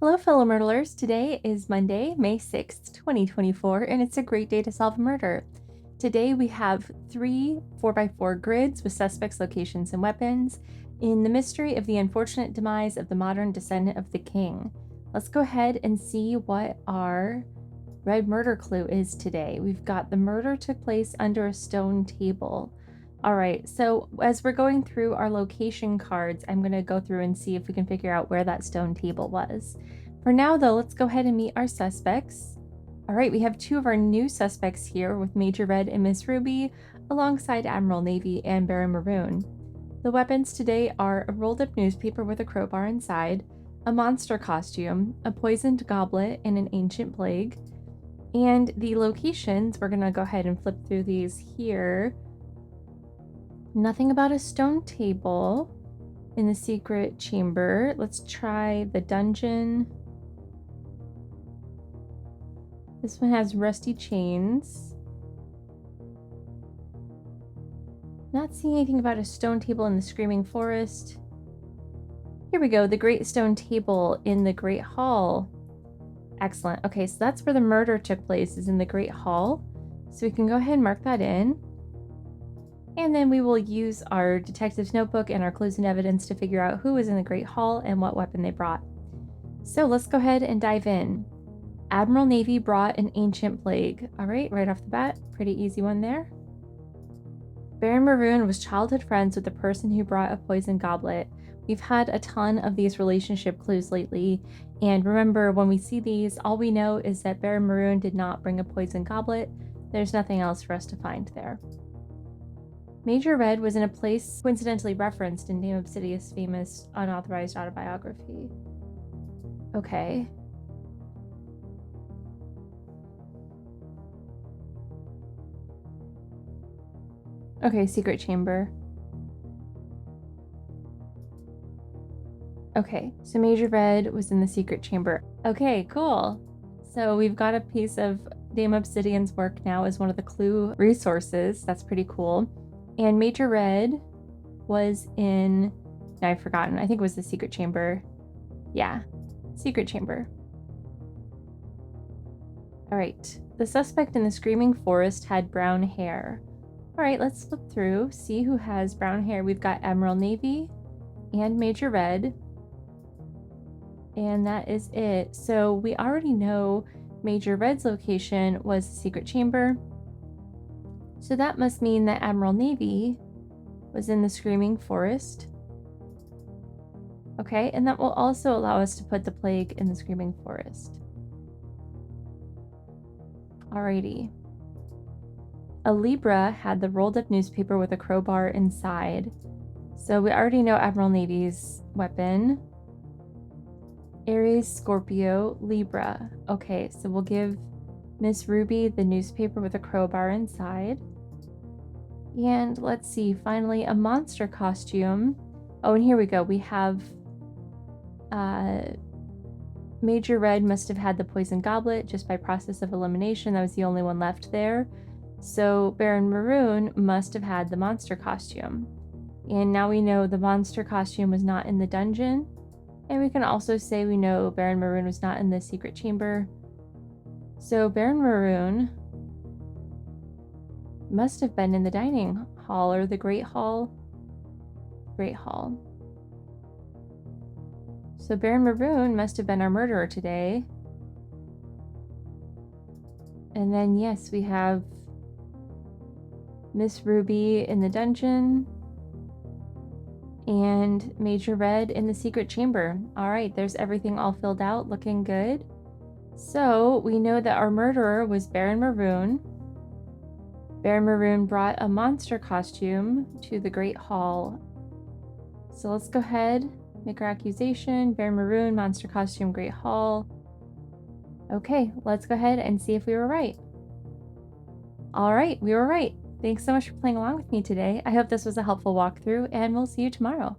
Hello, fellow Murdlers. Today is Monday, May 6th, 2024, and it's a great day to solve a murder. Today we have 3 4x4 grids with suspects, locations, and weapons in the mystery of the unfortunate demise of the modern descendant of the king. Let's go ahead and see what our red murder clue is today. We've got the murder took place under a stone table. All right, so as we're going through our location cards, I'm going to go through and see if we can figure out where that stone table was. For now, though, let's go ahead and meet our suspects. All right, we have 2 of our new suspects here with Major Red and Miss Ruby, alongside Admiral Navy and Baron Maroon. The weapons today are a rolled up newspaper with a crowbar inside, a monster costume, a poisoned goblet, and an ancient plague. And the locations, we're going to go ahead and flip through these here. Nothing about a stone table in the secret chamber. Let's try the dungeon. This one has rusty chains. Not seeing anything about a stone table in the Screaming Forest. Here we go, the Great Stone Table in the Great Hall. Excellent. Okay, so that's where the murder took place, is in the Great Hall. So we can go ahead and mark that in. And then we will use our detective's notebook and our clues and evidence to figure out who was in the Great Hall and what weapon they brought. So let's go ahead and dive in. Admiral Navy brought an ancient plague. All right, right off the bat, pretty easy one there. Baron Maroon was childhood friends with the person who brought a poisoned goblet. We've had a ton of these relationship clues lately, and remember, when we see these, all we know is that Baron Maroon did not bring a poisoned goblet. There's nothing else for us to find there. Major Red was in a place coincidentally referenced in Dame Obsidian's famous unauthorized autobiography. Okay. Okay, secret chamber. Okay, so Major Red was in the secret chamber. Okay, cool. So we've got a piece of Dame Obsidian's work now as one of the clue resources. That's pretty cool. And Major Red was in, no, I've forgotten. I think it was the secret chamber. Yeah, secret chamber. All right, the suspect in the Screaming Forest had brown hair. All right, let's flip through, see who has brown hair. We've got Admiral Navy and Major Red. And that is it. So we already know Major Red's location was the secret chamber. So that must mean that Admiral Navy was in the Screaming Forest. Okay, and that will also allow us to put the plague in the Screaming Forest. Alrighty. A Libra had the rolled up newspaper with a crowbar inside. So we already know Admiral Navy's weapon. Aries, Scorpio, Libra. Okay, so we'll give Miss Ruby the newspaper with a crowbar inside. And let's see, finally, a monster costume. Oh, and here we go. We have Major Red must have had the poison goblet just by process of elimination. That was the only one left there. So Baron Maroon must have had the monster costume. And now we know the monster costume was not in the dungeon. And we can also say we know Baron Maroon was not in the secret chamber. So Baron Maroon must have been in the dining hall or the Great Hall. Great Hall. So Baron Maroon must have been our murderer today. And then, yes, we have Miss Ruby in the dungeon and Major Red in the secret chamber. All right, there's everything all filled out, looking good. So we know that our murderer was Baron Maroon. Baron Maroon brought a monster costume to the Great Hall. So let's go ahead, make our accusation. Baron Maroon, monster costume, Great Hall. Okay, let's go ahead and see if we were right. All right, we were right. Thanks so much for playing along with me today. I hope this was a helpful walkthrough, and we'll see you tomorrow.